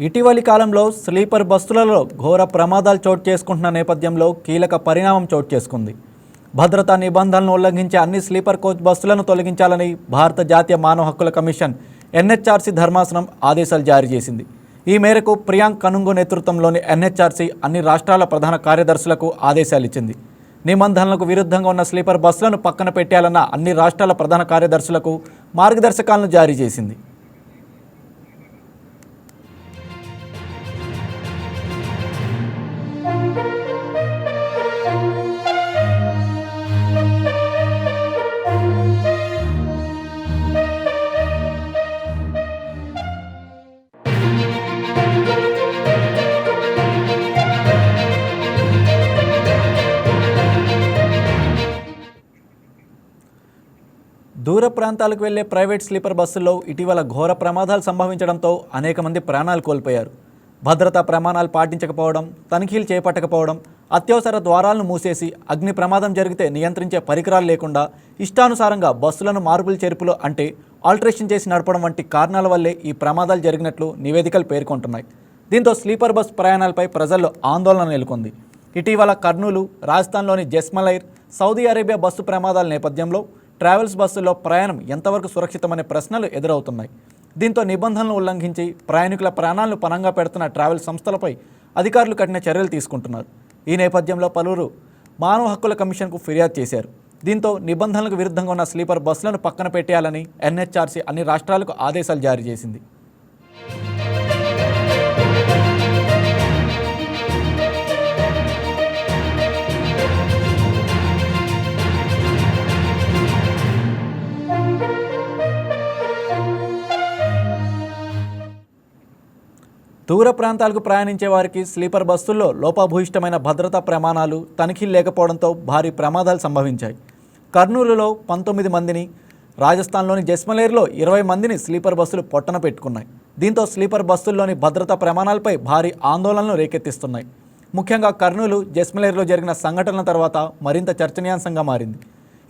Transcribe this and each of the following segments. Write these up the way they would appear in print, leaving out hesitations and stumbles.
ఇటీవలి కాలంలో స్లీపర్ బస్సులలో ఘోర ప్రమాదాలు చోటు చేసుకుంటున్న నేపథ్యంలో కీలక పరిణామం చోటు చేసుకుంది. భద్రతా నిబంధనలను ఉల్లంఘించే అన్ని స్లీపర్ కోచ్ బస్సులను తొలగించాలని భారత జాతీయ మానవ హక్కుల కమిషన్ ఎన్హెచ్ఆర్సీ ధర్మాసనం ఆదేశాలు జారీ చేసింది. ఈ మేరకు ప్రియాంక్ కనుంగు నేతృత్వంలోని ఎన్హెచ్ఆర్సీ అన్ని రాష్ట్రాల ప్రధాన కార్యదర్శులకు ఆదేశాలు ఇచ్చింది. నిబంధనలకు విరుద్ధంగా ఉన్న స్లీపర్ బస్సులను పక్కన పెట్టాలన్న అన్ని రాష్ట్రాల ప్రధాన కార్యదర్శులకు మార్గదర్శకాలను జారీ చేసింది. దూర ప్రాంతాలకు వెళ్లే ప్రైవేట్ స్లీపర్ బస్సుల్లో ఇటీవల ఘోర ప్రమాదాలు సంభవించడంతో అనేక మంది ప్రాణాలు కోల్పోయారు. భద్రతా ప్రమాణాలు పాటించకపోవడం, తనిఖీలు చేపట్టకపోవడం, అత్యవసర ద్వారాలను మూసేసి అగ్ని ప్రమాదం జరిగితే నియంత్రించే పరికరాలు లేకుండా ఇష్టానుసారంగా బస్సులను మార్పులు చేర్పులు అంటే ఆల్టరేషన్ చేసి నడపడం వంటి కారణాల వల్లే ఈ ప్రమాదాలు జరిగినట్లు నివేదికలు పేర్కొంటున్నాయి. దీంతో స్లీపర్ బస్ ప్రయాణాలపై ప్రజల్లో ఆందోళన నెలకొంది. ఇటీవల కర్నూలు, రాజస్థాన్లోని జెస్మలైర్, సౌదీ అరేబియా బస్సు ప్రమాదాల నేపథ్యంలో ట్రావెల్స్ బస్సుల్లో ప్రయాణం ఎంతవరకు సురక్షితమనే ప్రశ్నలు ఎదురవుతున్నాయి. దీంతో నిబంధనలు ఉల్లంఘించి ప్రయాణికుల ప్రాణాలను పణంగా పెడుతున్న ట్రావెల్ సంస్థలపై అధికారులు కఠిన చర్యలు తీసుకుంటున్నారు. ఈ నేపథ్యంలో పలువురు మానవ హక్కుల కమిషన్కు ఫిర్యాదు చేశారు. దీంతో నిబంధనలకు విరుద్ధంగా ఉన్న స్లీపర్ బస్సులను పక్కన పెట్టేయాలని ఎన్హెచ్ఆర్సీ అన్ని రాష్ట్రాలకు ఆదేశాలు జారీ చేసింది. దూర ప్రాంతాలకు ప్రయాణించే వారికి స్లీపర్ బస్సుల్లో లోపభూయిష్టమైన భద్రతా ప్రమాణాలు, తనిఖీలు లేకపోవడంతో భారీ ప్రమాదాలు సంభవించాయి. కర్నూలులో 19 మందిని, రాజస్థాన్లోని జెస్మలేర్లో 20 మందిని స్లీపర్ బస్సులు పొట్టన పెట్టుకున్నాయి. దీంతో స్లీపర్ బస్సుల్లోని భద్రతా ప్రమాణాలపై భారీ ఆందోళనలు రేకెత్తిస్తున్నాయి. ముఖ్యంగా కర్నూలు, జెస్మలేర్లో జరిగిన సంఘటనల తర్వాత మరింత చర్చనీయాంశంగా మారింది.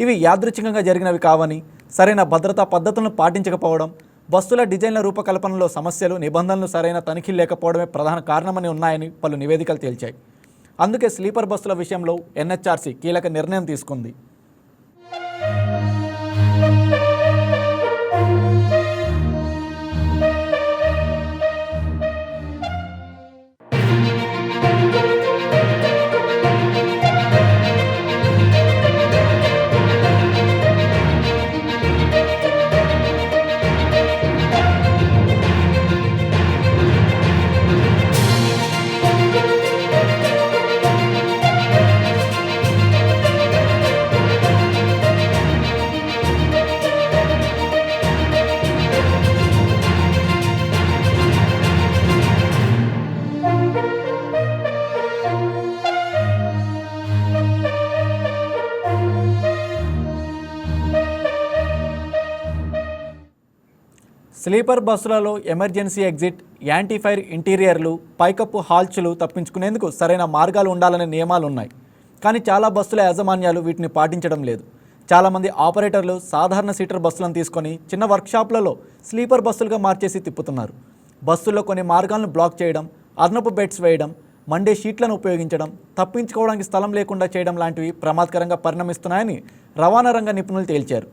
ఇవి యాదృచ్ఛికంగా జరిగినవి కావని, సరైన భద్రతా పద్ధతులను పాటించకపోవడం, బస్సుల డిజైన్ల రూపకల్పనలో సమస్యలు, నిబంధనలు సరైన తనిఖీలు లేకపోవడమే ప్రధాన కారణమని ఉన్నాయని పలు నివేదికలు తేల్చాయి. అందుకే స్లీపర్ బస్సుల విషయంలో ఎన్హెచ్ఆర్సీ కీలక నిర్ణయం తీసుకుంది. స్లీపర్ బస్సులలో ఎమర్జెన్సీ ఎగ్జిట్, యాంటీ ఫైర్ ఇంటీరియర్లు, పైకప్పు హాల్చులు తప్పించుకునేందుకు సరైన మార్గాలు ఉండాలనే నియమాలు ఉన్నాయి. కానీ చాలా బస్సుల యాజమాన్యాలు వీటిని పాటించడం లేదు. చాలామంది ఆపరేటర్లు సాధారణ సీటర్ బస్సులను తీసుకొని చిన్న వర్క్షాప్లలో స్లీపర్ బస్సులుగా మార్చేసి తిప్పుతున్నారు. బస్సుల్లో కొన్ని మార్గాలను బ్లాక్ చేయడం, అదనపు బెడ్స్ వేయడం, మండే షీట్లను ఉపయోగించడం, తప్పించుకోవడానికి స్థలం లేకుండా చేయడం లాంటివి ప్రమాదకరంగా పరిణమిస్తున్నాయని రవాణా రంగ నిపుణులు తేల్చారు.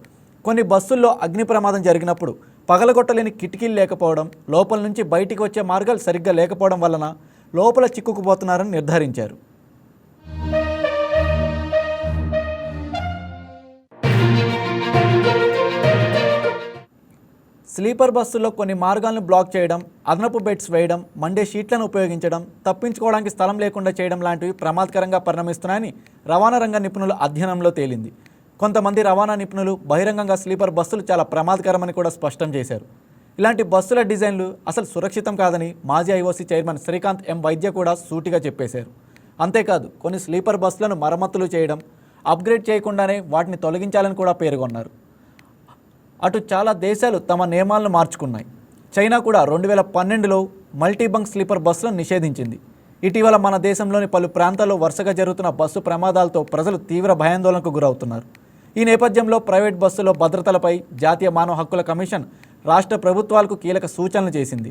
కొన్ని బస్సుల్లో అగ్ని ప్రమాదం జరిగినప్పుడు పగలగొట్టలేని కిటికీలు లేకపోవడం, లోపల నుంచి బయటికి వచ్చే మార్గాలు సరిగ్గా లేకపోవడం వలన లోపల చిక్కుకుపోతున్నారని నిర్ధారించారు. స్లీపర్ బస్సుల్లో కొన్ని మార్గాలను బ్లాక్ చేయడం, అదనపు బెడ్స్ వేయడం, మండే షీట్లను ఉపయోగించడం, తప్పించుకోవడానికి స్థలం లేకుండా చేయడం లాంటివి ప్రమాదకరంగా పరిణమిస్తున్నాయని రవాణా రంగ నిపుణుల అధ్యయనంలో తేలింది. కొంతమంది రవాణా నిపుణులు బహిరంగంగా స్లీపర్ బస్సులు చాలా ప్రమాదకరమని కూడా స్పష్టం చేశారు. ఇలాంటి బస్సుల డిజైన్లు అసలు సురక్షితం కాదని మాజీ ఐఓసీ చైర్మన్ శ్రీకాంత్ ఎం వైద్య కూడా సూటిగా చెప్పేశారు. అంతేకాదు కొన్ని స్లీపర్ బస్సులను మరమ్మతులు చేయడం, అప్గ్రేడ్ చేయకుండానే వాటిని తొలగించాలని కూడా పేర్కొన్నారు. అటు చాలా దేశాలు తమ నియమాలను మార్చుకున్నాయి. చైనా కూడా 2012లో మల్టీబంక్ స్లీపర్ బస్సులను నిషేధించింది. ఇటీవల మన దేశంలోని పలు ప్రాంతాల్లో వరుసగా జరుగుతున్న బస్సు ప్రమాదాలతో ప్రజలు తీవ్ర భయాందోళనకు గురవుతున్నారు. ఈ నేపథ్యంలో ప్రైవేట్ బస్సులో భద్రతలపై జాతీయ మానవ హక్కుల కమిషన్ రాష్ట్ర ప్రభుత్వాలకు కీలక సూచనలు చేసింది.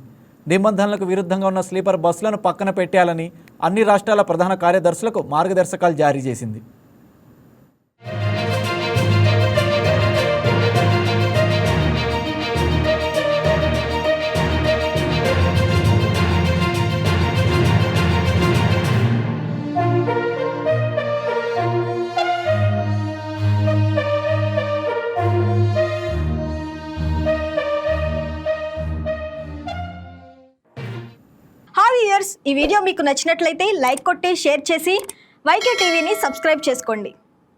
నిబంధనలకు విరుద్ధంగా ఉన్న స్లీపర్ బస్సులను పక్కన పెట్టాలని అన్ని రాష్ట్రాల ప్రధాన కార్యదర్శులకు మార్గదర్శకాలు జారీ చేసింది. ఈ వీడియో మీకు నచ్చినట్లయితే లైక్ కొట్టి షేర్ చేసి వైకే టీవీని సబ్స్క్రైబ్ చేసుకోండి.